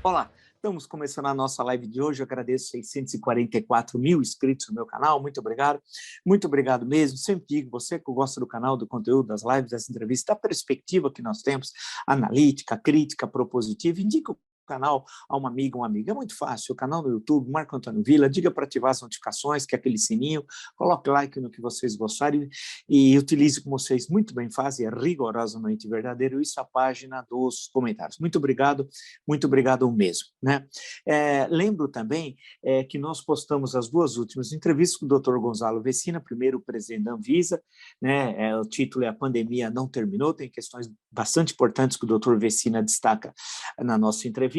Olá, estamos começando a nossa live de hoje. Eu agradeço 644 mil inscritos no meu canal. Muito obrigado mesmo. Sempre digo, você que gosta do canal, do conteúdo, das lives, das entrevistas, da perspectiva que nós temos, analítica, crítica, propositiva, indica o canal a uma amiga, um amigo. É muito fácil, o canal no YouTube, Marco Antônio Villa, diga para ativar as notificações, que é aquele sininho, coloque like no que vocês gostarem e utilize como vocês muito bem fazem, é rigorosamente verdadeiro, isso a página dos comentários. Muito obrigado mesmo. Né? Lembro também que nós postamos as duas últimas entrevistas com o Dr. Gonzalo Vecina, primeiro o presidente da Anvisa, né? O título é A Pandemia Não Terminou, tem questões bastante importantes que o Dr. Vecina destaca na nossa entrevista,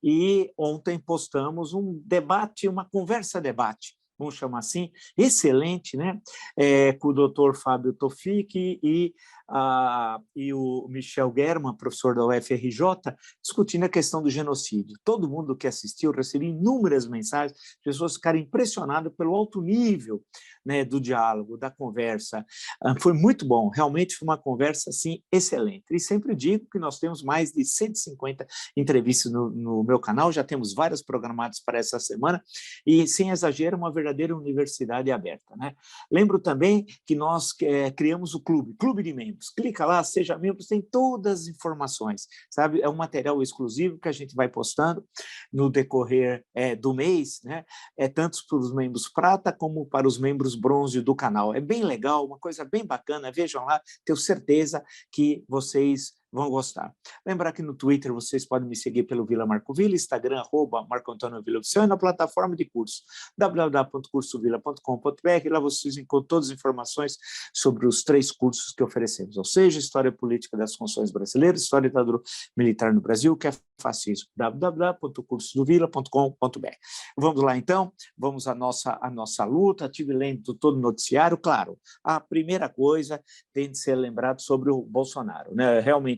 e ontem postamos um debate, uma conversa-debate, vamos chamar assim, excelente, né? Com o doutor Fábio Tofik e o Michel German, professor da UFRJ, discutindo a questão do genocídio. Todo mundo que assistiu, recebi inúmeras mensagens, pessoas ficaram impressionadas pelo alto nível, né, do diálogo, da conversa. Foi muito bom, realmente foi uma conversa assim, excelente. E sempre digo que nós temos mais de 150 entrevistas no meu canal, já temos várias programadas para essa semana, e, sem exagero, uma verdadeira universidade aberta. Né? Lembro também que nós criamos o clube de membros. Clica lá, seja membro, tem todas as informações, sabe? É um material exclusivo que a gente vai postando no decorrer do mês, né? Tanto para os membros prata como para os membros bronze do canal. É bem legal, uma coisa bem bacana, vejam lá, tenho certeza que vocês vão gostar. Lembrar que no Twitter vocês podem me seguir pelo Vila Marco Villa, Instagram, @Marco Antônio Villa Oficial, e na plataforma de curso, www.cursovilla.com.br. Lá vocês encontram todas as informações sobre os 3 cursos que oferecemos, ou seja, História Política das Funções Brasileiras, História da Ditadura Militar no Brasil, que é fascismo, www.cursovilla.com.br. Vamos lá, então, vamos à nossa luta. Estive lendo todo o noticiário, claro, a primeira coisa tem de ser lembrado sobre o Bolsonaro, né? Realmente,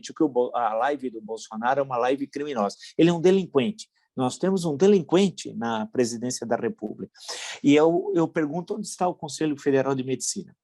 a live do Bolsonaro é uma live criminosa. Ele é um delinquente. Nós temos um delinquente na presidência da República. E eu pergunto onde está o Conselho Federal de Medicina.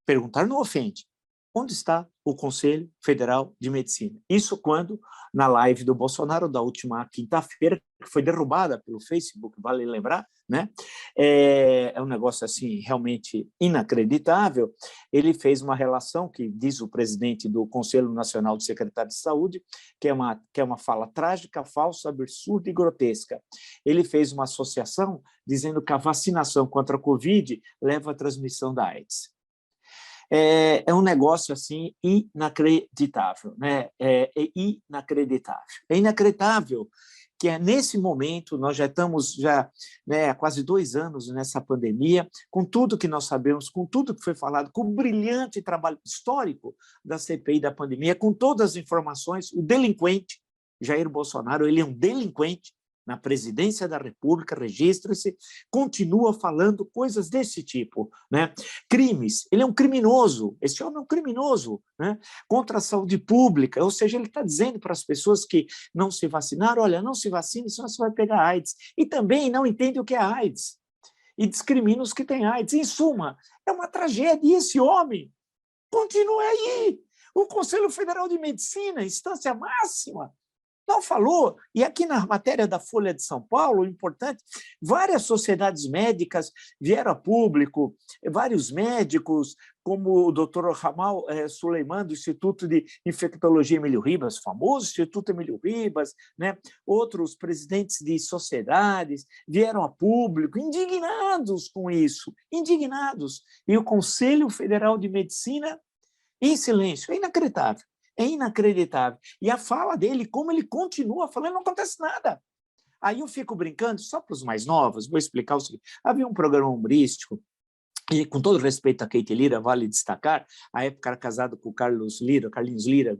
Perguntar não ofende. Onde está o Conselho Federal de Medicina? Isso quando, na live do Bolsonaro, da última quinta-feira, que foi derrubada pelo Facebook, vale lembrar, né? É um negócio assim realmente inacreditável. Ele fez uma relação que diz o presidente do Conselho Nacional de Secretários de Saúde, que é uma fala trágica, falsa, absurda e grotesca. Ele fez uma associação dizendo que a vacinação contra a Covid leva à transmissão da AIDS. É um negócio assim inacreditável, né? É inacreditável. É inacreditável que nesse momento nós já estamos né, há quase 2 anos nessa pandemia, com tudo que nós sabemos, com tudo que foi falado, com o brilhante trabalho histórico da CPI da pandemia, com todas as informações, o delinquente Jair Bolsonaro, ele é um delinquente na presidência da República, registre-se, continua falando coisas desse tipo, né? Crimes, ele é um criminoso, esse homem é um criminoso, né? Contra a saúde pública, ou seja, ele está dizendo para as pessoas que não se vacinaram, olha, não se vacine, senão você vai pegar AIDS, e também não entende o que é AIDS, e discrimina os que têm AIDS. Em suma, é uma tragédia, e esse homem continua aí, o Conselho Federal de Medicina, instância máxima, não falou, e aqui na matéria da Folha de São Paulo, importante, várias sociedades médicas vieram a público, vários médicos, como o doutor Ramal Suleiman, do Instituto de Infectologia Emílio Ribas, famoso Instituto Emílio Ribas, né? Outros presidentes de sociedades vieram a público, indignados com isso, indignados. E o Conselho Federal de Medicina, em silêncio, é inacreditável. É inacreditável. E a fala dele, como ele continua falando, não acontece nada. Aí eu fico brincando, só para os mais novos, vou explicar o seguinte. Havia um programa humorístico, e com todo respeito a Keiti Lira, vale destacar, a época era casado com o Carlinhos Lira,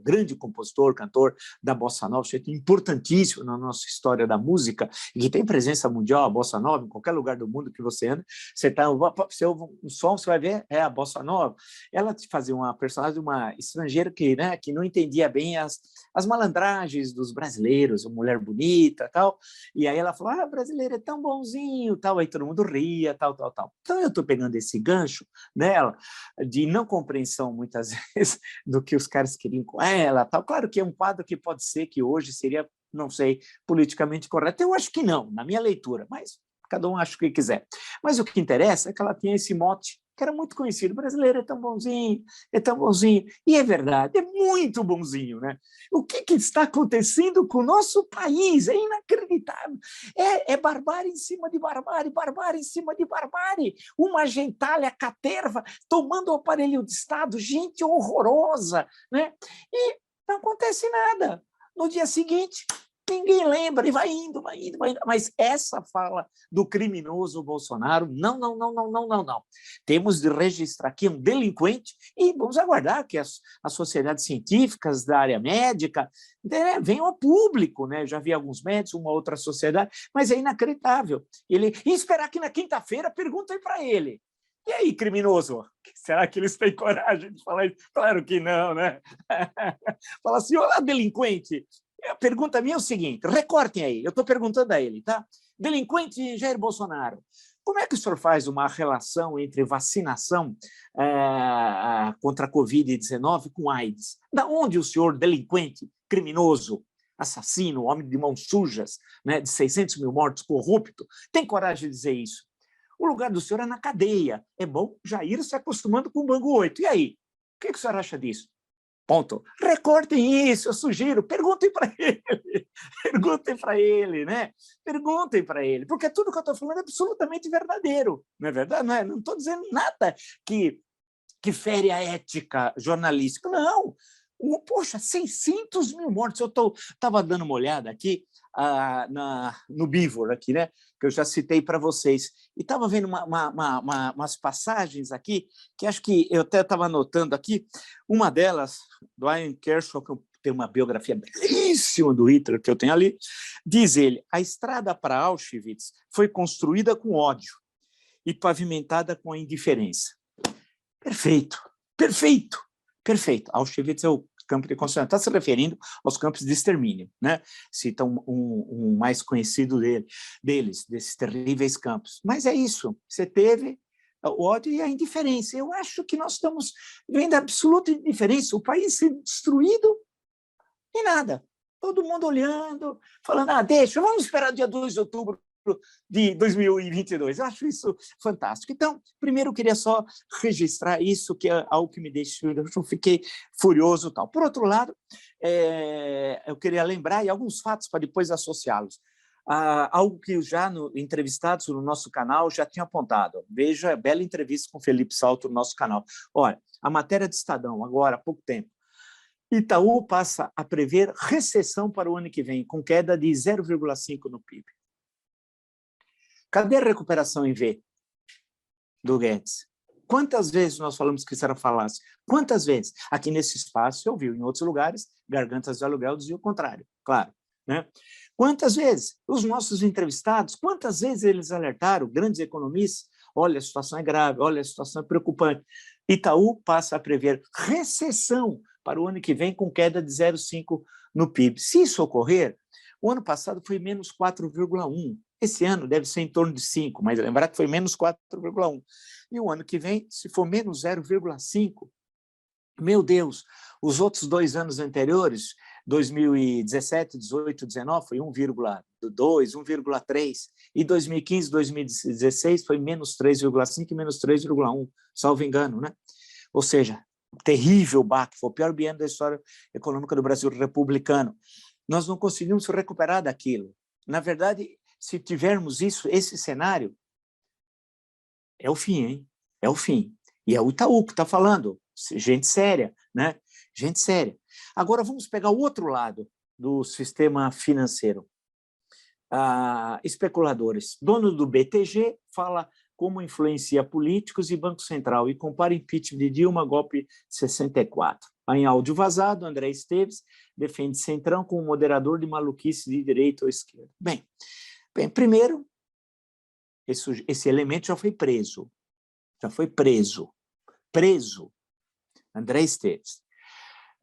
grande compositor, cantor da Bossa Nova, importantíssimo na nossa história da música, e que tem presença mundial, a Bossa Nova, em qualquer lugar do mundo que você anda, você ouve um som, você vai ver, é a Bossa Nova. Ela fazia uma personagem, uma estrangeira que não entendia bem as malandragens dos brasileiros, uma mulher bonita, tal, e aí ela falou, brasileiro é tão bonzinho, tal, aí todo mundo ria, tal. Então eu estou pegando esse gancho dela, de não compreensão, muitas vezes, do que os caras queriam com ela. Tal. Claro que é um quadro que pode ser que hoje seria não sei, politicamente correta. Eu acho que não, na minha leitura, mas cada um acha o que quiser. Mas o que interessa é que ela tinha esse mote, que era muito conhecido. O brasileiro é tão bonzinho, é tão bonzinho. E é verdade, é muito bonzinho, né? O que está acontecendo com o nosso país? É inacreditável. É barbárie em cima de barbárie, barbárie em cima de barbárie. Uma gentalha caterva tomando o aparelho de Estado, gente horrorosa, né? E não acontece nada. No dia seguinte, ninguém lembra, e vai indo, vai indo, vai indo. Mas essa fala do criminoso Bolsonaro, não, não, não, não, não, não, não. Temos de registrar aqui um delinquente e vamos aguardar que as sociedades científicas da área médica, né, venham ao público, né? Já vi alguns médicos, uma outra sociedade, mas é inacreditável. E esperar que na quinta-feira perguntem para ele: e aí, criminoso, será que eles têm coragem de falar isso? Claro que não, né? Fala assim: olá, delinquente. A pergunta minha é o seguinte, recortem aí, eu estou perguntando a ele, tá? Delinquente Jair Bolsonaro, como é que o senhor faz uma relação entre vacinação contra a Covid-19 com AIDS? Da onde o senhor, delinquente, criminoso, assassino, homem de mãos sujas, né, de 600 mil mortos, corrupto, tem coragem de dizer isso? O lugar do senhor é na cadeia. É bom Jair se acostumando com o Bangu 8. E aí? O que o senhor acha disso? Ponto. Recortem isso, eu sugiro, perguntem para ele, perguntem para ele, né? Perguntem para ele, porque tudo que eu estou falando é absolutamente verdadeiro, não é verdade? Não estou dizendo nada que fere a ética jornalística, não. Poxa, 600 mil mortos. Eu estava dando uma olhada aqui no Bivor, aqui, né? Que eu já citei para vocês, e estava vendo umas passagens aqui, que acho que eu até estava anotando aqui, uma delas, do Ian Kershaw, que tem uma biografia belíssima do Hitler, que eu tenho ali, diz ele: a estrada para Auschwitz foi construída com ódio e pavimentada com a indiferença. Perfeito, perfeito, perfeito. Auschwitz é o campo de concentração. Está se referindo aos campos de extermínio, né? Cita um mais conhecido deles, desses terríveis campos. Mas é isso, você teve o ódio e a indiferença. Eu acho que nós estamos vendo a absoluta indiferença, o país sendo destruído e nada. Todo mundo olhando, falando, deixa, vamos esperar dia 2 de outubro de 2022. Eu acho isso fantástico. Então, primeiro eu queria só registrar isso, que é algo que me deixou, eu fiquei furioso e tal. Por outro lado, eu queria lembrar, e alguns fatos para depois associá-los, algo que já entrevistados no nosso canal já tinham apontado. Veja a bela entrevista com Felipe Salto no nosso canal. Olha, a matéria de Estadão, agora, há pouco tempo, Itaú passa a prever recessão para o ano que vem, com queda de 0,5% no PIB. Cadê a recuperação em V do Guedes? Quantas vezes nós falamos que isso era falácia? Quantas vezes? Aqui nesse espaço eu ouvi, em outros lugares, Gargantas de Aluguel dizia o contrário, claro. Né? Quantas vezes? Os nossos entrevistados, quantas vezes eles alertaram, grandes economistas, olha, a situação é grave, olha, a situação é preocupante. Itaú passa a prever recessão para o ano que vem com queda de 0,5% no PIB. Se isso ocorrer, o ano passado foi menos 4,1%. Esse ano deve ser em torno de 5%, mas lembrar que foi menos 4,1%. E o ano que vem, se for menos 0,5%, meu Deus, os outros 2 anos anteriores, 2017, 18, 19, foi 1,2%, 1,3%, e 2015, 2016 foi menos 3,5% e menos 3,1%, salvo engano, né? Ou seja, terrível baque, foi o pior biênio da história econômica do Brasil republicano. Nós não conseguimos se recuperar daquilo. Na verdade, se tivermos esse cenário, é o fim, hein? É o fim. E é o Itaú que está falando, gente séria, né? Gente séria. Agora vamos pegar o outro lado do sistema financeiro. Especuladores. Dono do BTG fala como influencia políticos e Banco Central e compara impeachment de Dilma, golpe 64. Em áudio vazado, André Esteves defende Centrão como moderador de maluquice de direita ou esquerda. Bem, primeiro, esse elemento já foi preso. Já foi preso. Preso. André Esteves.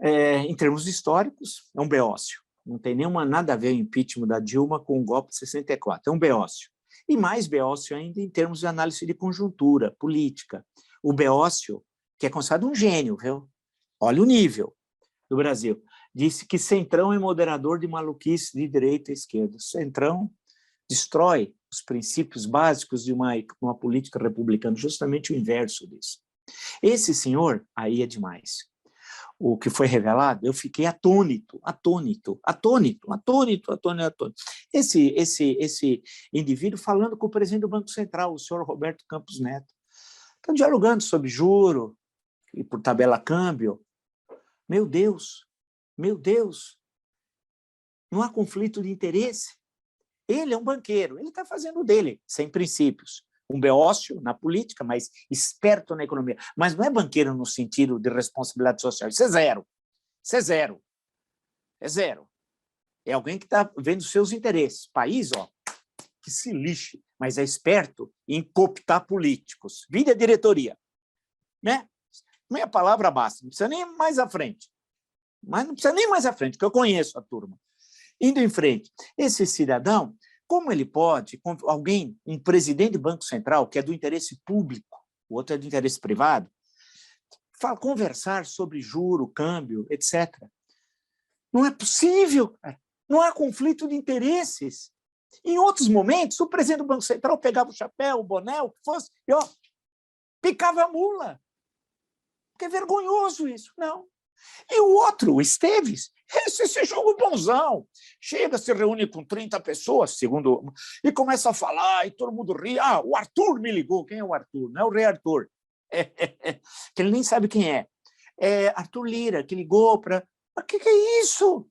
Em termos históricos, é um beócio. Não tem nada a ver o impeachment da Dilma com o golpe de 64. É um beócio. E mais beócio ainda em termos de análise de conjuntura política. O beócio, que é considerado um gênio, viu? Olha o nível do Brasil. disse que Centrão é moderador de maluquice de direita e esquerda. Centrão destrói os princípios básicos de uma política republicana, justamente o inverso disso. Esse senhor, aí é demais. O que foi revelado, eu fiquei atônito. Esse indivíduo falando com o presidente do Banco Central, o senhor Roberto Campos Neto. Estão dialogando sobre juro e por tabela câmbio. Meu Deus, não há conflito de interesse. Ele é um banqueiro, ele está fazendo o dele, sem princípios. Um beócio na política, mas esperto na economia. Mas não é banqueiro no sentido de responsabilidade social. Isso é zero. É zero. É alguém que está vendo seus interesses. País, que se lixe, mas é esperto em cooptar políticos. Vira diretoria. Né? Meia palavra basta, não precisa nem mais à frente. Mas não precisa nem mais à frente, porque eu conheço a turma. Indo em frente, esse cidadão, como ele pode, alguém, um presidente do Banco Central, que é do interesse público, o outro é do interesse privado, conversar sobre juro, câmbio, etc. Não é possível, cara. Não há conflito de interesses. Em outros momentos, o presidente do Banco Central pegava o chapéu, o boné, o que fosse, e picava a mula. Porque é vergonhoso isso. Não. E o outro, o Esteves, esse jogo bonzão. Chega, se reúne com 30 pessoas, segundo, e começa a falar, e todo mundo ri. O Arthur me ligou. Quem é o Arthur? Não é o rei Arthur. Que ele nem sabe quem é. É Arthur Lira, que ligou para... O que é isso?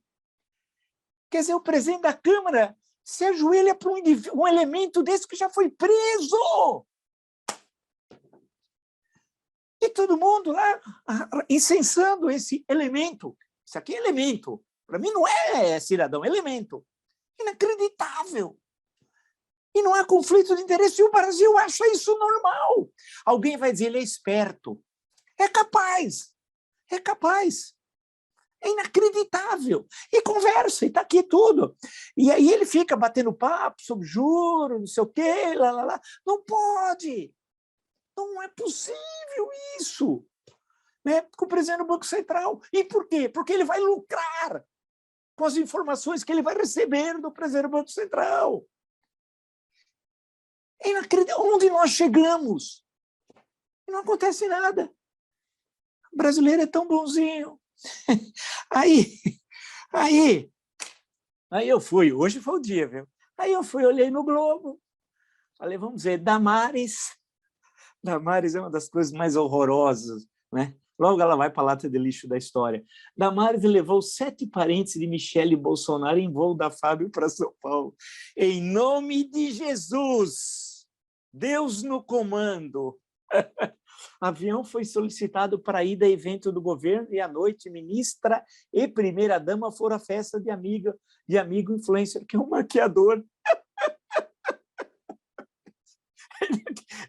Quer dizer, o presidente da Câmara se ajoelha para um elemento desse que já foi preso. E todo mundo lá incensando esse elemento. Isso aqui é elemento. Para mim não é cidadão, é elemento. Inacreditável. E não há conflito de interesse. E o Brasil acha isso normal. Alguém vai dizer, ele é esperto. É capaz. É capaz. É inacreditável. E conversa, e está aqui tudo. E aí ele fica batendo papo sobre juros, não sei o quê, lá. Não pode. Não é possível isso, né? Com o presidente do Banco Central. E por quê? Porque ele vai lucrar com as informações que ele vai receber do presidente do Banco Central. É inacreditável. Onde nós chegamos? E não acontece nada. O brasileiro é tão bonzinho. Aí eu fui. Hoje foi o dia, viu? Aí eu fui, olhei no Globo. Falei, vamos ver, Damares é uma das coisas mais horrorosas, né? Logo ela vai para a lata de lixo da história. Damares levou 7 parentes de Michele Bolsonaro em voo da Fábio para São Paulo. Em nome de Jesus, Deus no comando. Avião foi solicitado para ir a evento do governo e à noite ministra e primeira-dama foram à festa de amigo influencer, que é um maquiador.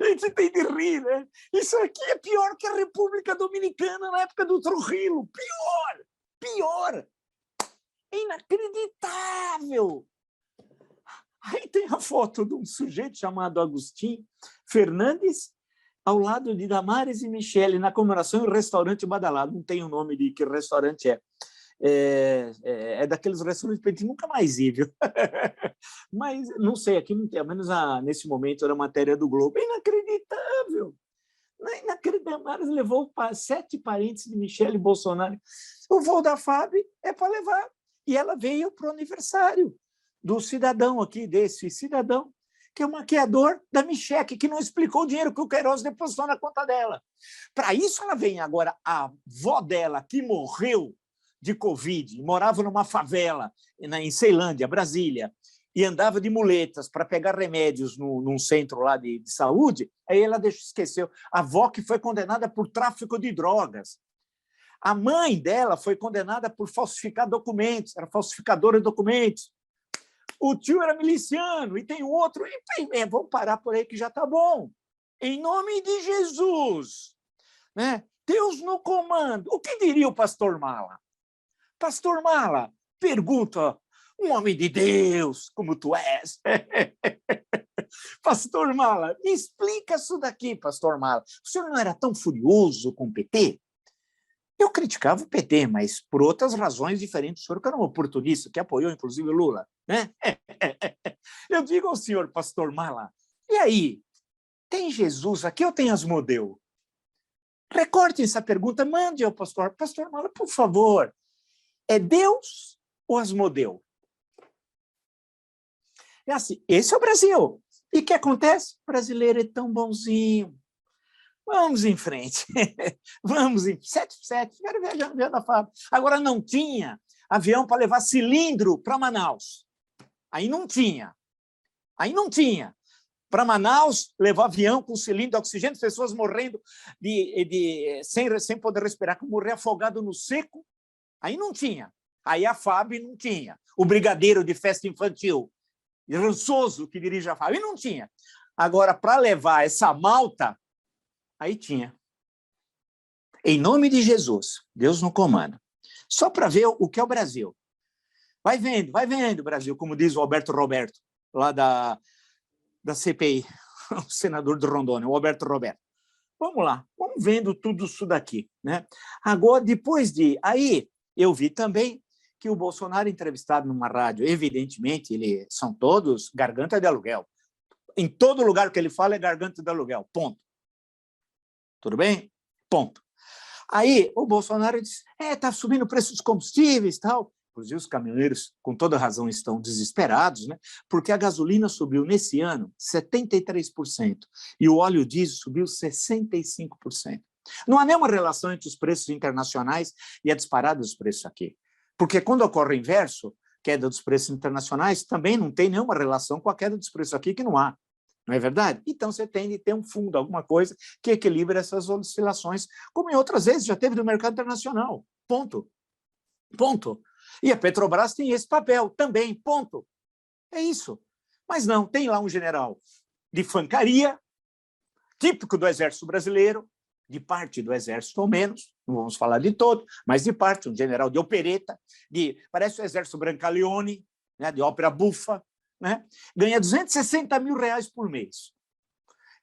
A gente tem de rir, né? Isso aqui é pior que a República Dominicana na época do Trujillo. Pior. É inacreditável. Aí tem a foto de um sujeito chamado Agostinho Fernandes, ao lado de Damares e Michele, na comemoração em um restaurante badalado. Não tem o nome de que restaurante é. É daqueles restaurantes que a gente nunca mais ir, viu? Mas não sei, aqui não tem, ao menos nesse momento era matéria do Globo. É inacreditável. Damares levou 7 parentes de Michele Bolsonaro. O voo da FAB é para levar. E ela veio para o aniversário do cidadão aqui, desse cidadão, que é o maquiador da Michele, que não explicou o dinheiro que o Queiroz depositou na conta dela. Para isso ela vem agora, a avó dela, que morreu de Covid, morava numa favela em Ceilândia, Brasília, e andava de muletas para pegar remédios num centro lá de saúde, aí ela esqueceu. A avó que foi condenada por tráfico de drogas. A mãe dela foi condenada por falsificar documentos, era falsificadora de documentos. O tio era miliciano, e tem outro. Vamos parar por aí que já está bom. Em nome de Jesus. Né? Deus no comando. O que diria o pastor Mala? Pastor Mala, pergunta, um homem de Deus, como tu és. Pastor Mala, me explica isso daqui, Pastor Mala. O senhor não era tão furioso com o PT? Eu criticava o PT, mas por outras razões diferentes. O senhor que era um oportunista, que apoiou, inclusive, o Lula. Né? Eu digo ao senhor, pastor Mala, e aí, tem Jesus aqui ou tem Asmodeu? Recorte essa pergunta, mande ao pastor. Pastor Mala, por favor, é Deus ou Asmodeu? É assim, esse é o Brasil. E o que acontece? O brasileiro é tão bonzinho. Vamos em frente. Vamos em 77, quero viajar no avião da FAB. Agora, não tinha avião para levar cilindro para Manaus. Aí não tinha. Para Manaus, levar avião com cilindro de oxigênio, pessoas morrendo sem poder respirar, como morrer afogado no seco. Aí não tinha. Aí a FAB não tinha. O brigadeiro de festa infantil, rançoso, que dirige a FAB, aí não tinha. Agora, para levar essa malta, aí tinha. Em nome de Jesus, Deus no comando. Só para ver o que é o Brasil. Vai vendo, Brasil, como diz o Alberto Roberto, lá da CPI, o senador de Rondônia, o Alberto Roberto. Vamos lá, vamos vendo tudo isso daqui. Né? Agora, depois de... Aí, eu vi também que o Bolsonaro, entrevistado numa rádio, evidentemente, são todos garganta de aluguel. Em todo lugar que ele fala é garganta de aluguel, ponto. Tudo bem? Ponto. Aí, o Bolsonaro disse, está subindo o preço dos combustíveis e tal. Inclusive, os caminhoneiros, com toda razão, estão desesperados, né? Porque a gasolina subiu, nesse ano, 73%, e o óleo diesel subiu 65%. Não há nenhuma relação entre os preços internacionais e a disparada dos preços aqui. Porque quando ocorre o inverso, queda dos preços internacionais, também não tem nenhuma relação com a queda dos preços aqui, que não há. Não é verdade? Então, você tem de ter um fundo, alguma coisa que equilibre essas oscilações, como em outras vezes já teve no mercado internacional. Ponto. Ponto. E a Petrobras tem esse papel também, ponto. É isso. Mas não, tem lá um general de fancaria, típico do Exército Brasileiro, de parte do Exército ou menos, não vamos falar de todo, mas de parte, um general de opereta, parece o Exército Brancaleone, né, de ópera bufa, né, ganha 260 mil reais por mês.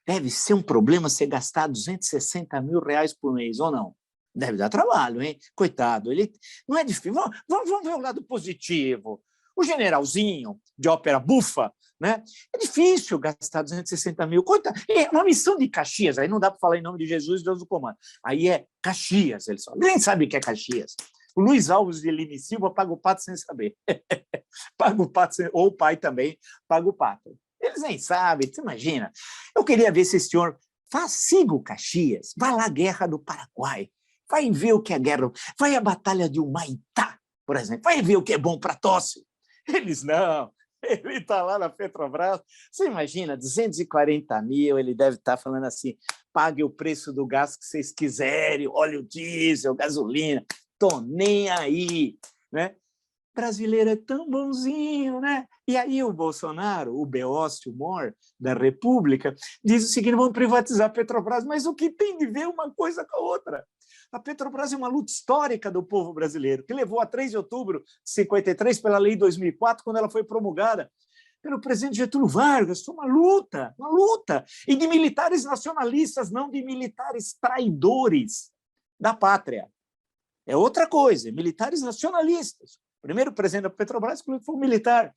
Deve ser um problema você gastar 260 mil reais por mês, ou não? Deve dar trabalho, hein? Coitado, ele não é difícil. Vamos ver o lado positivo. O generalzinho de ópera bufa, né? É difícil gastar 260 mil. Coitado, é uma missão de Caxias, aí não dá para falar em nome de Jesus, Deus do comando. Aí é Caxias, eles falam. Nem sabe o que é Caxias. O Luiz Alves de Lima e Silva paga o pato sem saber. Paga o pato, ou o pai também paga o pato. Eles nem sabem, você imagina. Eu queria ver se esse senhor siga o Caxias, vai lá à Guerra do Paraguai, vai ver o que é guerra, vai à Batalha de Humaitá, por exemplo, vai ver o que é bom para tosse. Eles não, ele está lá na Petrobras, você imagina, 240 mil, ele deve estar falando assim, pague o preço do gás que vocês quiserem, óleo diesel, gasolina, tô nem aí, né? Brasileiro é tão bonzinho, né? E aí o Bolsonaro, o beócio mor da República, diz o seguinte, vamos privatizar a Petrobras, mas o que tem de ver uma coisa com a outra? A Petrobras é uma luta histórica do povo brasileiro, que levou a 3 de outubro de 53, pela Lei 2004, quando ela foi promulgada pelo presidente Getúlio Vargas. Foi uma luta, e de militares nacionalistas, não de militares traidores da pátria. É outra coisa, militares nacionalistas. O primeiro presidente da Petrobras foi um militar.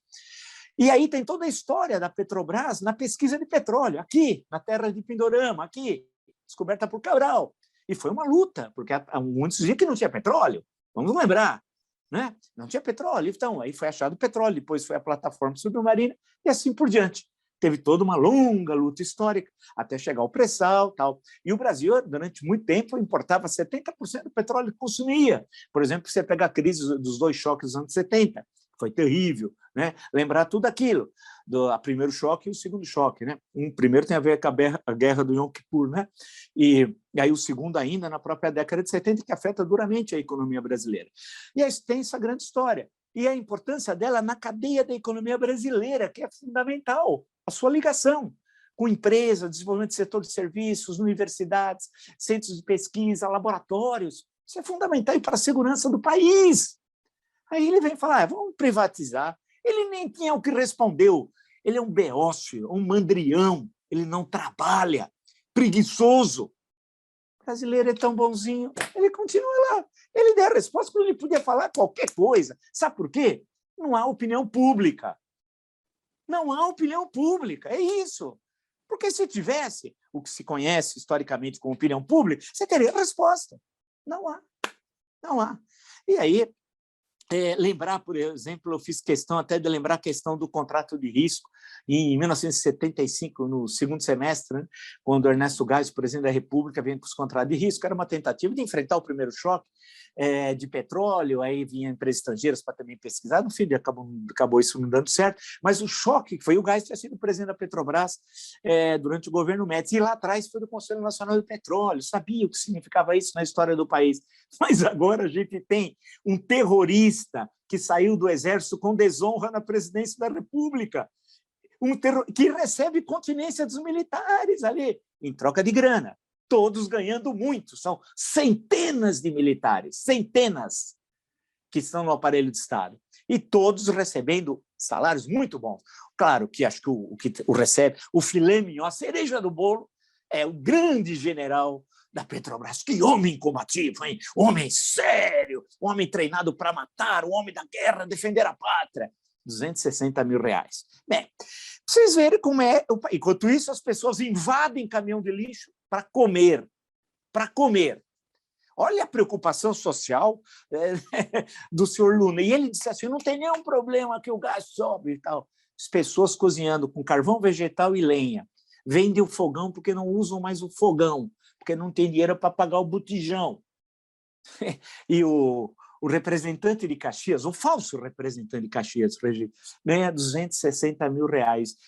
E aí tem toda a história da Petrobras na pesquisa de petróleo, aqui, na terra de Pindorama, aqui, descoberta por Cabral. E foi uma luta, porque há muitos diziam que não tinha petróleo, vamos lembrar, né? Não tinha petróleo, então aí foi achado petróleo, depois foi a plataforma submarina e assim por diante. Teve toda uma longa luta histórica até chegar ao pré-sal, tal. E o Brasil, durante muito tempo, importava 70% do petróleo que consumia. Por exemplo, você pega a crise dos 2 choques dos anos 70, foi terrível, né? Lembrar tudo aquilo, do primeiro choque e o segundo choque, né? Um primeiro tem a ver com a guerra do Yom Kippur, né? E aí o segundo ainda na própria década de 70, que afeta duramente a economia brasileira. E aí tem essa grande história. E a importância dela na cadeia da economia brasileira, que é fundamental, a sua ligação com empresas, desenvolvimento do setor de serviços, universidades, centros de pesquisa, laboratórios. Isso é fundamental para a segurança do país. Aí ele vem falar, vamos privatizar. Ele nem tinha o que respondeu. Ele é um beócio, um mandrião, ele não trabalha, preguiçoso. brasileiro é tão bonzinho, ele continua lá. Ele deu a resposta quando ele podia falar qualquer coisa. Sabe por quê? Não há opinião pública. Não há opinião pública, é isso. Porque se tivesse o que se conhece historicamente como opinião pública, você teria resposta. Não há. Não há. E aí, lembrar, por exemplo, eu fiz questão até de lembrar a questão do contrato de risco, em 1975, no segundo semestre, né, quando Ernesto Geisel, presidente da República, veio com os contratos de risco, era uma tentativa de enfrentar o primeiro choque de petróleo, aí vinha empresas estrangeiras para também pesquisar, no fim acabou isso não dando certo, mas o choque que foi o Geisel tinha sido presidente da Petrobras durante o governo Médici, e lá atrás foi do Conselho Nacional do Petróleo, sabia o que significava isso na história do país, mas agora a gente tem um terrorista que saiu do Exército com desonra na presidência da República, que recebe continência dos militares ali, em troca de grana, todos ganhando muito, são centenas de militares, centenas que estão no aparelho de Estado, e todos recebendo salários muito bons. Claro que acho que o que recebe, o filé mignon, a cereja do bolo, é o grande general da Petrobras. Que homem combativo, hein? Homem sério, homem treinado para matar, o homem da guerra, defender a pátria. R$260 mil. Bem, vocês verem como é. Enquanto isso, as pessoas invadem caminhão de lixo para comer. Para comer. Olha a preocupação social do senhor Lula. E ele disse assim, não tem nenhum problema que o gás sobe e tal. As pessoas cozinhando com carvão vegetal e lenha. Vendem o fogão porque não usam mais o fogão, porque não tem dinheiro para pagar o botijão. E o representante de Caxias, o falso representante de Caxias, ganha R$260 mil.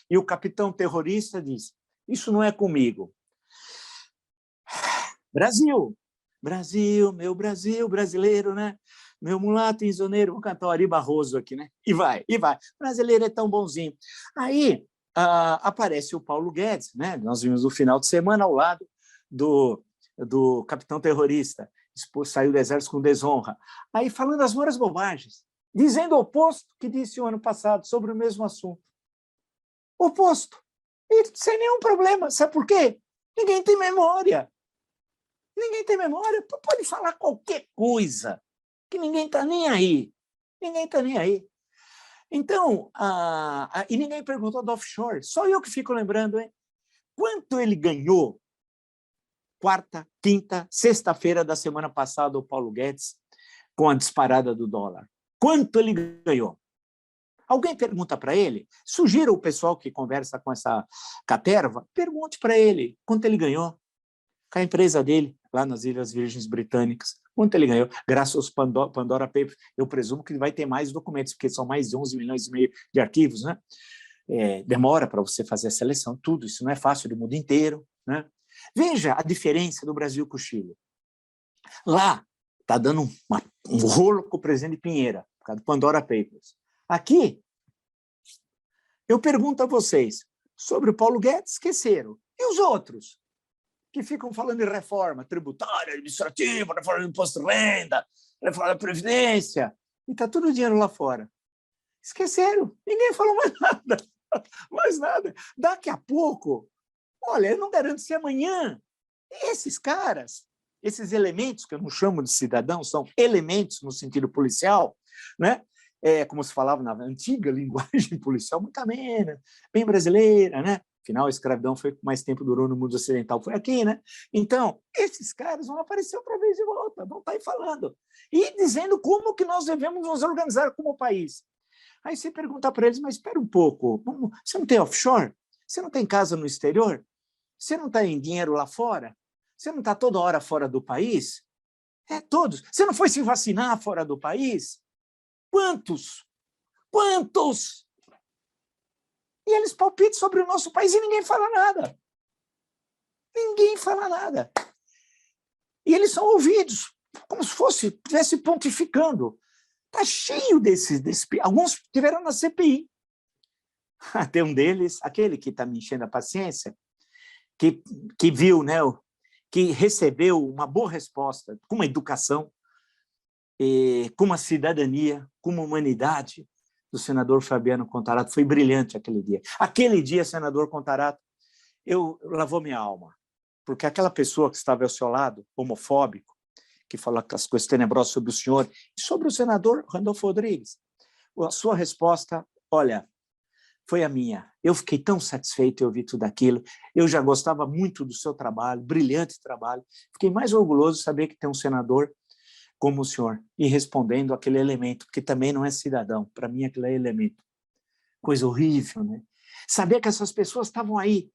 E o capitão terrorista diz, isso não é comigo. Brasil, Brasil, meu Brasil, brasileiro, né? Meu mulato insoneiro, vou cantar o Ari Barroso aqui, né? E vai, e vai. Brasileiro é tão bonzinho. Aí aparece o Paulo Guedes, né? Nós vimos no final de semana ao lado do capitão terrorista, saiu do exército com desonra. Aí falando as maiores bobagens, dizendo o oposto que disse o ano passado sobre o mesmo assunto. Oposto. E sem nenhum problema. Sabe por quê? Ninguém tem memória. Ninguém tem memória, pode falar qualquer coisa, que ninguém está nem aí. Ninguém está nem aí. Então, e ninguém perguntou do offshore, só eu que fico lembrando, hein? Quanto ele ganhou quarta, quinta, sexta-feira da semana passada, o Paulo Guedes, com a disparada do dólar? Quanto ele ganhou? Alguém pergunta para ele? Sugira o pessoal que conversa com essa caterva, pergunte para ele quanto ele ganhou com a empresa dele, lá nas Ilhas Virgens Britânicas. Quanto ele ganhou? Graças aos Pandora Papers, eu presumo que vai ter mais documentos, porque são mais de 11 milhões e meio de arquivos, né? Demora para você fazer a seleção, tudo, isso não é fácil do mundo inteiro, né? Veja a diferença do Brasil com o Chile. Lá está dando um rolo com o presidente Pinheira, por causa do Pandora Papers. Aqui, eu pergunto a vocês, sobre o Paulo Guedes, esqueceram. E os outros? Que ficam falando de reforma tributária, administrativa, reforma do imposto de renda, reforma da Previdência, e está todo o dinheiro lá fora. Esqueceram, ninguém falou mais nada, mais nada. Daqui a pouco, olha, eu não garanto se amanhã, esses caras, esses elementos, que eu não chamo de cidadãos, são elementos no sentido policial, né? Como se falava na antiga linguagem policial, muito amena, bem brasileira, né? Afinal, a escravidão foi mais tempo durou no mundo ocidental, foi aqui, né? Então, esses caras vão aparecer outra vez de volta, vão estar aí falando. E dizendo como que nós devemos nos organizar como país. Aí você pergunta para eles, mas espera um pouco, você não tem offshore? Você não tem casa no exterior? Você não tem dinheiro lá fora? Você não está toda hora fora do país? Todos. Você não foi se vacinar fora do país? Quantos? Quantos? E eles palpitam sobre o nosso país e ninguém fala nada. Ninguém fala nada. E eles são ouvidos, como se estivesse pontificando. Está cheio desses. Alguns tiveram na CPI. Tem um deles, aquele que está me enchendo a paciência, que viu, né, que recebeu uma boa resposta, com uma educação, com uma cidadania, com uma humanidade, do senador Fabiano Contarato. Foi brilhante aquele dia. Aquele dia, senador Contarato, lavou minha alma. porque aquela pessoa que estava ao seu lado, homofóbico, que falou as coisas tenebrosas sobre o senhor e sobre o senador Randolfo Rodrigues, a sua resposta, olha, foi a minha. Eu fiquei tão satisfeito em ouvir tudo aquilo. Eu já gostava muito do seu trabalho, brilhante trabalho. Fiquei mais orgulhoso de saber que tem um senador como o senhor, e respondendo aquele elemento, porque também não é cidadão, para mim aquilo é elemento. Coisa horrível, né? Saber que essas pessoas estavam aí,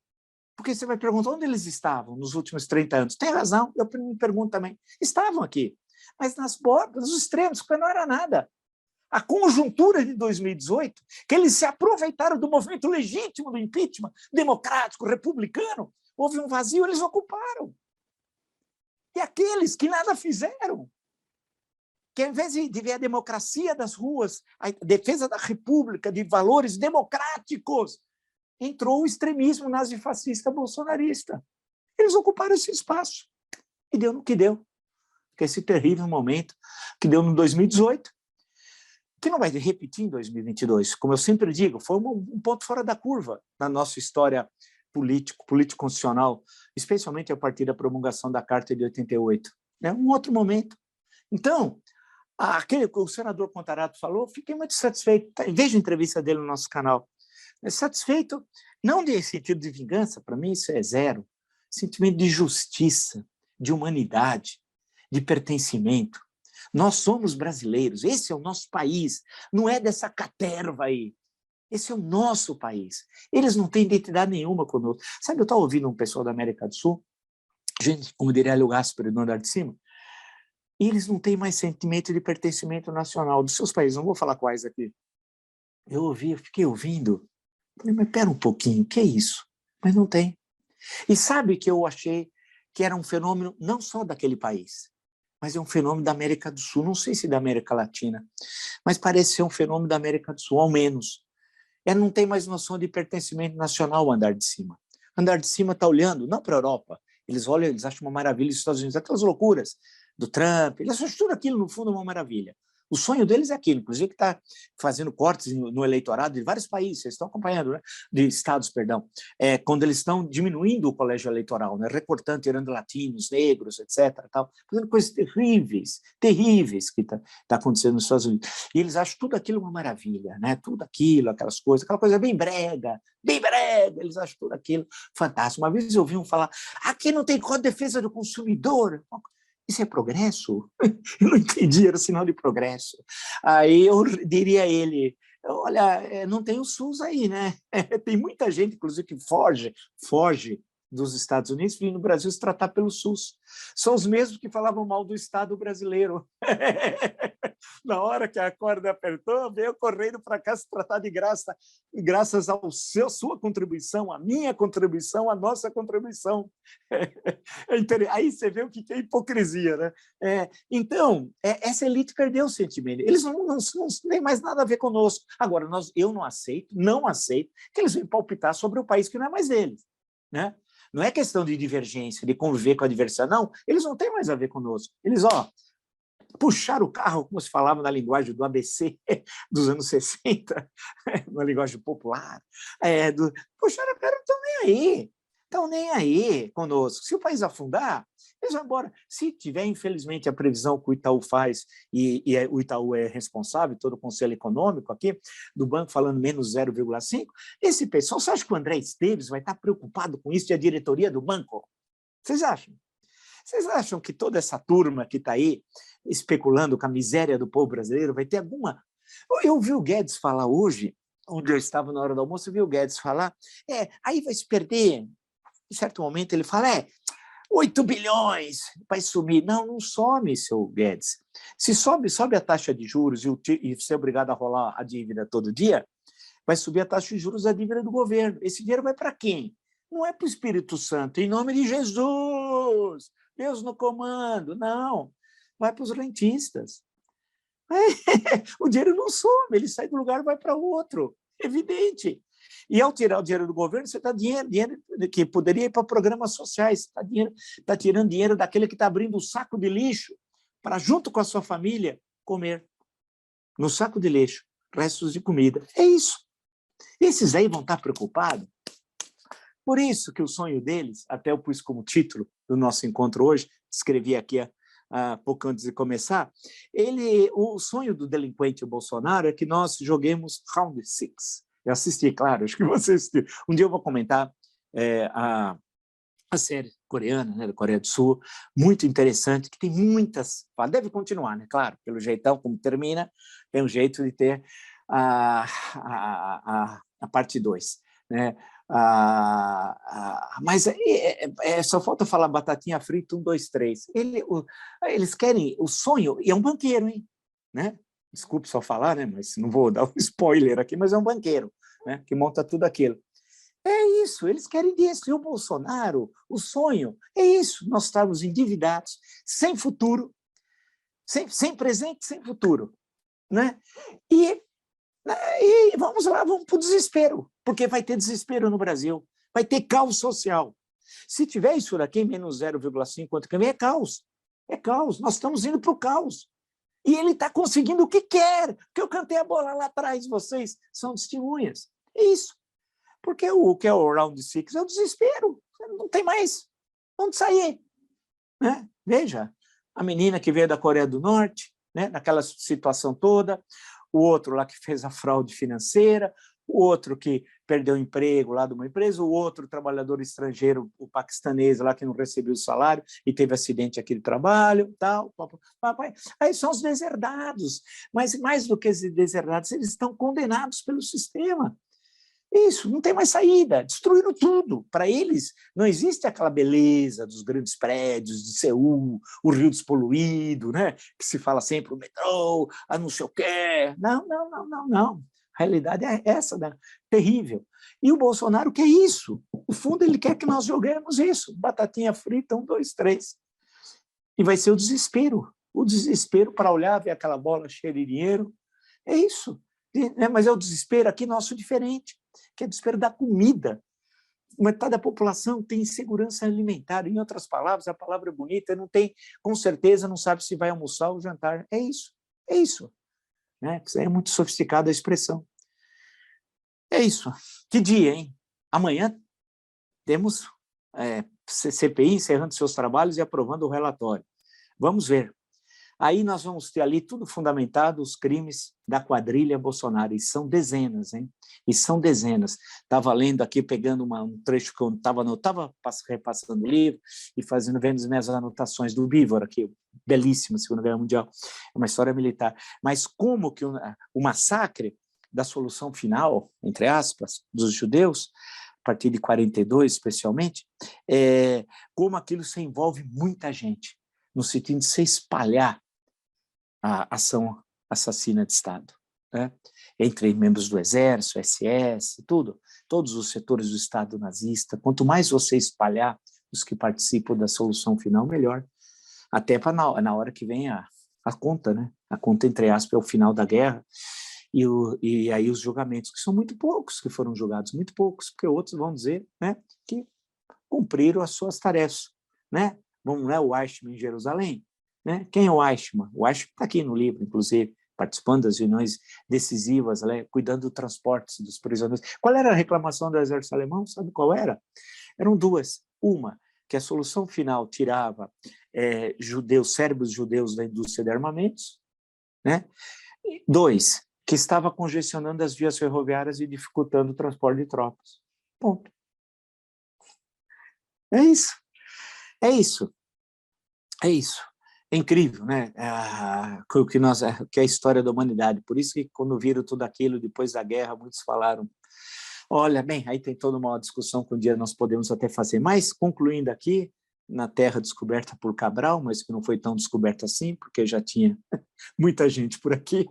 porque você vai perguntar onde eles estavam nos últimos 30 anos. Tem razão, eu me pergunto também. Estavam aqui, mas nas bordas, nos extremos, porque não era nada. A conjuntura de 2018, que eles se aproveitaram do movimento legítimo do impeachment, democrático, republicano, houve um vazio, eles ocuparam. E aqueles que nada fizeram, que ao invés de ver a democracia das ruas, a defesa da república, de valores democráticos, entrou o extremismo nazifascista bolsonarista. Eles ocuparam esse espaço. E deu no que deu. Que esse terrível momento que deu no 2018, que não vai repetir em 2022. Como eu sempre digo, foi um ponto fora da curva na nossa história político-constitucional, especialmente a partir da promulgação da Carta de 88. É um outro momento. Então, aquele que o senador Contarato falou, fiquei muito satisfeito. Veja a entrevista dele no nosso canal. Satisfeito, não de sentido de vingança, para mim isso é zero, sentimento de justiça, de humanidade, de pertencimento. Nós somos brasileiros, esse é o nosso país, não é dessa caterva aí. Esse é o nosso país. Eles não têm identidade nenhuma conosco. Sabe, eu estava ouvindo um pessoal da América do Sul, gente, como diria Hélio Gaspari, do andar de cima, e eles não têm mais sentimento de pertencimento nacional dos seus países. Não vou falar quais aqui. Eu ouvi, eu fiquei ouvindo. Falei, mas pera um pouquinho, o que é isso? Mas não tem. E sabe que eu achei que era um fenômeno não só daquele país, mas é um fenômeno da América do Sul, não sei se da América Latina, mas parece ser um fenômeno da América do Sul, ao menos. Não tem mais noção de pertencimento nacional o andar de cima. O andar de cima está olhando, não para a Europa, eles olham, eles acham uma maravilha os Estados Unidos, aquelas loucuras do Trump, eles acham tudo aquilo, no fundo, uma maravilha. O sonho deles é aquilo, inclusive que está fazendo cortes no eleitorado de vários países, vocês estão acompanhando, né? De estados, perdão, quando eles estão diminuindo o colégio eleitoral, né? Recortando, tirando latinos, negros, etc. Tal, fazendo coisas terríveis, terríveis que está acontecendo nos Estados Unidos. E eles acham tudo aquilo uma maravilha, né? Tudo aquilo, aquelas coisas, aquela coisa bem brega, eles acham tudo aquilo fantástico. Uma vez eu ouvi um falar, aqui não tem Código de Defesa do Consumidor. Isso é progresso? Eu não entendi, era sinal de progresso. Aí eu diria a ele, olha, não tem o SUS aí, né? Tem muita gente, inclusive, que foge dos Estados Unidos, vindo no Brasil se tratar pelo SUS. São os mesmos que falavam mal do Estado brasileiro. Na hora que a corda apertou, veio correndo para cá se tratar de graça, graças à sua contribuição, à minha contribuição, à nossa contribuição. Aí você vê o que é hipocrisia, né? Então, essa elite perdeu o sentimento. Eles não têm mais nada a ver conosco. Agora, eu não aceito que eles venham palpitar sobre o país que não é mais deles, né? Não é questão de divergência, de conviver com a adversidade, não. Eles não têm mais a ver conosco. Eles, puxaram o carro, como se falava na linguagem do ABC dos anos 60, na linguagem popular, puxaram o carro, estão nem aí conosco. Se o país afundar, eles vão embora. Se tiver, infelizmente, a previsão que o Itaú faz, o Itaú é responsável, todo o Conselho Econômico aqui, do banco falando menos 0,5, esse pessoal, você acha que o André Esteves vai estar preocupado com isso e a diretoria do banco? Vocês acham? Vocês acham que toda essa turma que está aí especulando com a miséria do povo brasileiro vai ter alguma... Eu ouvi o Guedes falar hoje, onde eu estava na hora do almoço, eu vi o Guedes falar, aí vai se perder. Em certo momento ele fala, 8 bilhões vai sumir. Não some, seu Guedes. Se sobe a taxa de juros e você é obrigado a rolar a dívida todo dia, vai subir a taxa de juros da dívida do governo. Esse dinheiro vai para quem? Não é para o Espírito Santo, em nome de Jesus! Deus no comando, não. Vai para os rentistas. O dinheiro não some, ele sai do lugar e vai para outro. Evidente. E ao tirar o dinheiro do governo, você está dinheiro que poderia ir para programas sociais, está tirando dinheiro daquele que está abrindo o saco de lixo para, junto com a sua família, comer. No saco de lixo, restos de comida. É isso. Esses aí vão estar preocupados Por isso que o sonho deles, até eu pus como título do nosso encontro hoje, escrevi aqui há pouco antes de começar, o sonho do delinquente Bolsonaro é que nós joguemos Round Six. Eu assisti, claro, acho que você assistiu. Um dia eu vou comentar a série coreana, né, da Coreia do Sul, muito interessante, que tem muitas... Deve continuar, né? Claro, pelo jeitão como termina, tem um jeito de ter a parte 2, né? Mas só falta falar batatinha frita, 1, 2, 3. Eles querem o sonho, e é um banqueiro, hein? Né? Desculpe só falar, né? Mas não vou dar um spoiler aqui, mas é um banqueiro, né? Que monta tudo aquilo. É isso, eles querem isso. E o Bolsonaro, o sonho, é isso. Nós estamos endividados, sem futuro, sem presente, sem futuro. Né? E vamos lá, vamos para o desespero, porque vai ter desespero no Brasil, vai ter caos social. Se tiver isso daqui, menos 0,5, quanto que vem, é caos. É caos, nós estamos indo para o caos. E ele está conseguindo o que quer, porque eu cantei a bola lá atrás, vocês são testemunhas. É isso. Porque o que é o Round Six é o desespero, não tem mais onde sair. Né? Veja, a menina que veio da Coreia do Norte, né, naquela situação toda, o outro lá que fez a fraude financeira, o outro que perdeu o emprego lá de uma empresa, o outro trabalhador estrangeiro, o paquistanês lá que não recebeu o salário e teve acidente aqui de trabalho, tal. Aí são os deserdados, mas mais do que os deserdados, eles estão condenados pelo sistema. Isso, não tem mais saída, destruíram tudo. Para eles, não existe aquela beleza dos grandes prédios de Seul, o Rio despoluído, né? Que se fala sempre o metrô, não sei o quê. Não. A realidade é essa, né? Terrível. E o Bolsonaro quer isso. No fundo, ele quer que nós joguemos isso. Batatinha frita, 1, 2, 3. E vai ser o desespero para olhar, ver aquela bola cheia de dinheiro. É isso. Mas é o desespero aqui nosso diferente, que é o desespero da comida. Metade da população tem insegurança alimentar. Em outras palavras, a palavra é bonita, não tem, com certeza, não sabe se vai almoçar ou jantar. É isso. Né? Isso é muito sofisticada a expressão. É isso. Que dia, hein? Amanhã temos CPI encerrando seus trabalhos e aprovando o relatório. Vamos ver. Aí nós vamos ter ali tudo fundamentado, os crimes da quadrilha Bolsonaro, e são dezenas, hein? E são dezenas. Estava lendo aqui, pegando um trecho que eu estava repassando o livro e vendo as minhas anotações do Bívora, que é belíssima, Segunda Guerra Mundial, é uma história militar. Mas como que o massacre da solução final, entre aspas, dos judeus, a partir de 42 especialmente, como aquilo se envolve muita gente, no sentido de se espalhar a ação assassina de Estado, né? Entre membros do Exército, SS, todos os setores do Estado nazista. Quanto mais você espalhar os que participam da solução final, melhor. Até na hora que vem a conta, né? A conta, entre aspas, é o final da guerra, e aí os julgamentos, que são muito poucos que foram julgados, muito poucos, porque outros vão dizer, né, que cumpriram as suas tarefas. Né? Vamos lá, o Eichmann em Jerusalém. Né? Quem é o Eichmann? O Eichmann está aqui no livro, inclusive, participando das reuniões decisivas, né? Cuidando do transporte dos prisioneiros. Qual era a reclamação do exército alemão? Sabe qual era? Eram duas. Uma, que a solução final tirava cérebros judeus da indústria de armamentos. Né? E dois, que estava congestionando as vias ferroviárias e dificultando o transporte de tropas. Ponto. É isso. É isso. É isso. É incrível, né? Que é a história da humanidade. Por isso que quando viram tudo aquilo depois da guerra, muitos falaram, olha, bem, aí tem toda uma discussão que um dia nós podemos até fazer. Mas, concluindo aqui, na terra descoberta por Cabral, mas que não foi tão descoberta assim, porque já tinha muita gente por aqui,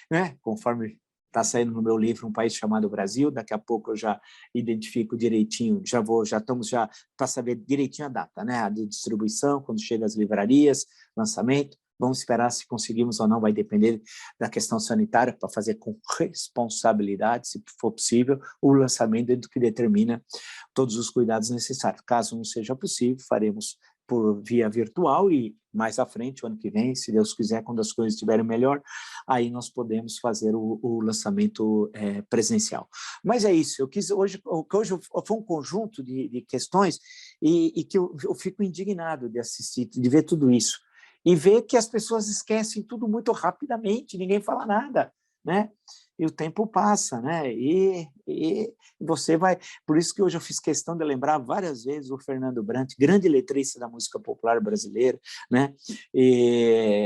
né? Conforme está saindo no meu livro Um País Chamado Brasil, daqui a pouco eu já identifico direitinho, já estamos para saber direitinho a data, né? A de distribuição, quando chega às livrarias, lançamento. Vamos esperar se conseguimos ou não, vai depender da questão sanitária, para fazer com responsabilidade, se for possível, o lançamento dentro do que determina todos os cuidados necessários. Caso não seja possível, faremos por via virtual e mais à frente, o ano que vem, se Deus quiser, quando as coisas estiverem melhor, aí nós podemos fazer o lançamento presencial. Mas é isso, eu quis hoje foi um conjunto de questões e que eu fico indignado de assistir, de ver tudo isso, e ver que as pessoas esquecem tudo muito rapidamente, ninguém fala nada, né? E o tempo passa, né? E você vai... Por isso que hoje eu fiz questão de lembrar várias vezes o Fernando Brant, grande letrista da música popular brasileira, né?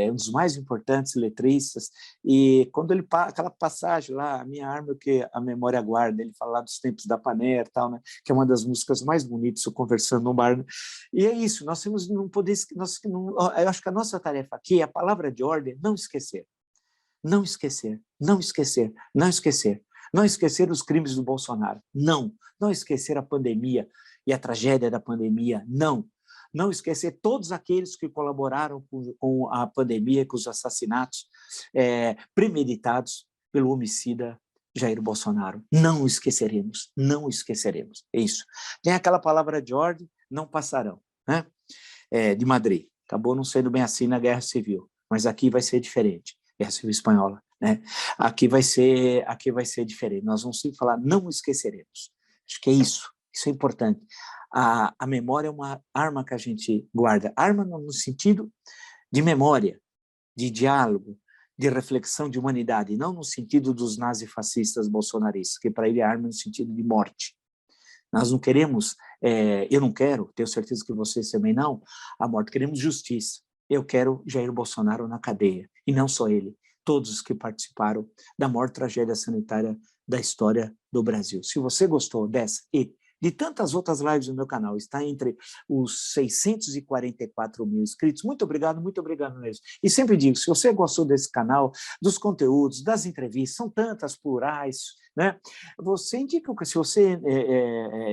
Um dos mais importantes letristas, e quando ele... Aquela passagem lá, a minha arma é o que a memória guarda, ele fala lá dos tempos da Panera, tal, né? Que é uma das músicas mais bonitas, eu conversando no bar, né? E é isso, nós temos não poder... eu acho que a nossa tarefa aqui é a palavra de ordem, não esquecer. Não esquecer, não esquecer, não esquecer. Não esquecer os crimes do Bolsonaro, não. Não esquecer a pandemia e a tragédia da pandemia, não. Não esquecer todos aqueles que colaboraram com a pandemia, com os assassinatos premeditados pelo homicida Jair Bolsonaro. Não esqueceremos, não esqueceremos. É isso. Tem aquela palavra de ordem, não passarão, né? De Madrid. Acabou não sendo bem assim na Guerra Civil, mas aqui vai ser diferente. Guerra Civil Espanhola, né? Aqui vai ser diferente. Nós vamos sempre falar, não esqueceremos. Acho que é isso é importante. A memória é uma arma que a gente guarda. Arma no sentido de memória, de diálogo, de reflexão de humanidade, não no sentido dos nazifascistas bolsonaristas, que para ele é arma no sentido de morte. Nós não queremos, eu não quero, tenho certeza que vocês também não, a morte, queremos justiça. Eu quero Jair Bolsonaro na cadeia, e não só ele, todos os que participaram da maior tragédia sanitária da história do Brasil. Se você gostou dessa e de tantas outras lives no meu canal, está entre os 644 mil inscritos, muito obrigado mesmo. E sempre digo, se você gostou desse canal, dos conteúdos, das entrevistas, são tantas plurais, né? Você indica, se você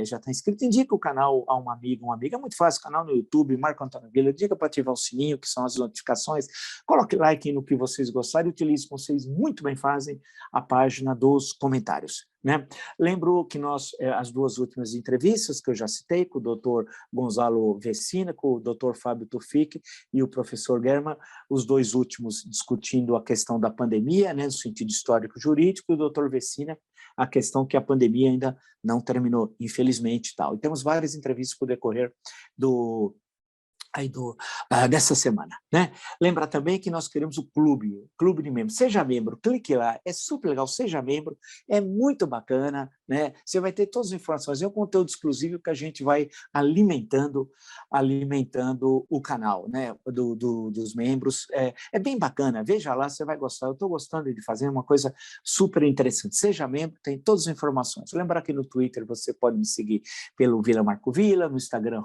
já está inscrito, indica o canal a um amigo, uma amiga, é muito fácil, canal no YouTube, Marco Antônio Villa, diga para ativar o sininho, que são as notificações, coloque like no que vocês gostarem, utilize, como vocês muito bem fazem, a página dos comentários, né? Lembro que as duas últimas entrevistas que eu já citei, com o doutor Gonzalo Vecina, com o doutor Fábio Tufik e o professor German, os dois últimos discutindo a questão da pandemia, né, no sentido histórico-jurídico, e o doutor Vecina, a questão que a pandemia ainda não terminou, infelizmente. Tal. E temos várias entrevistas por decorrer dessa semana, né? Lembrar também que nós queremos o clube de membros. Seja membro, clique lá, é super legal, seja membro, é muito bacana, né? Você vai ter todas as informações, é um conteúdo exclusivo que a gente vai alimentando o canal, né? Dos membros. É bem bacana, veja lá, você vai gostar. Eu estou gostando de fazer uma coisa super interessante. Seja membro, tem todas as informações. Lembrar que no Twitter você pode me seguir pelo Vila Marco Villa, no Instagram,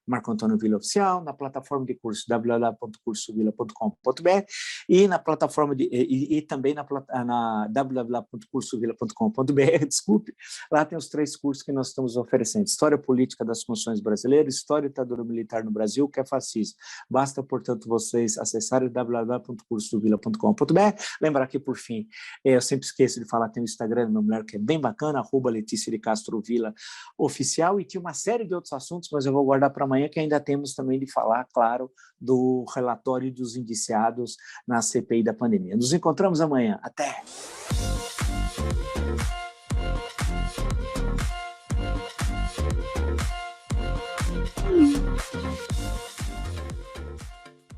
@Marco Antônio Villa Oficial, na plataforma de curso www.cursovilla.com.br e na plataforma e também na www.cursovilla.com.br, desculpe, lá tem os 3 cursos que nós estamos oferecendo: História Política das Funções Brasileiras, História e Ditadura Militar no Brasil, que é fascismo. Basta, portanto, vocês acessarem www.cursovilla.com.br. Lembrar que, por fim, eu sempre esqueço de falar, tem o Instagram da minha mulher, que é bem bacana, @Letícia de Castro Villa Oficial, e tinha uma série de outros assuntos, mas eu vou guardar para amanhã, que ainda temos também de falar, claro, do relatório dos indiciados na CPI da pandemia. Nos encontramos amanhã. Até!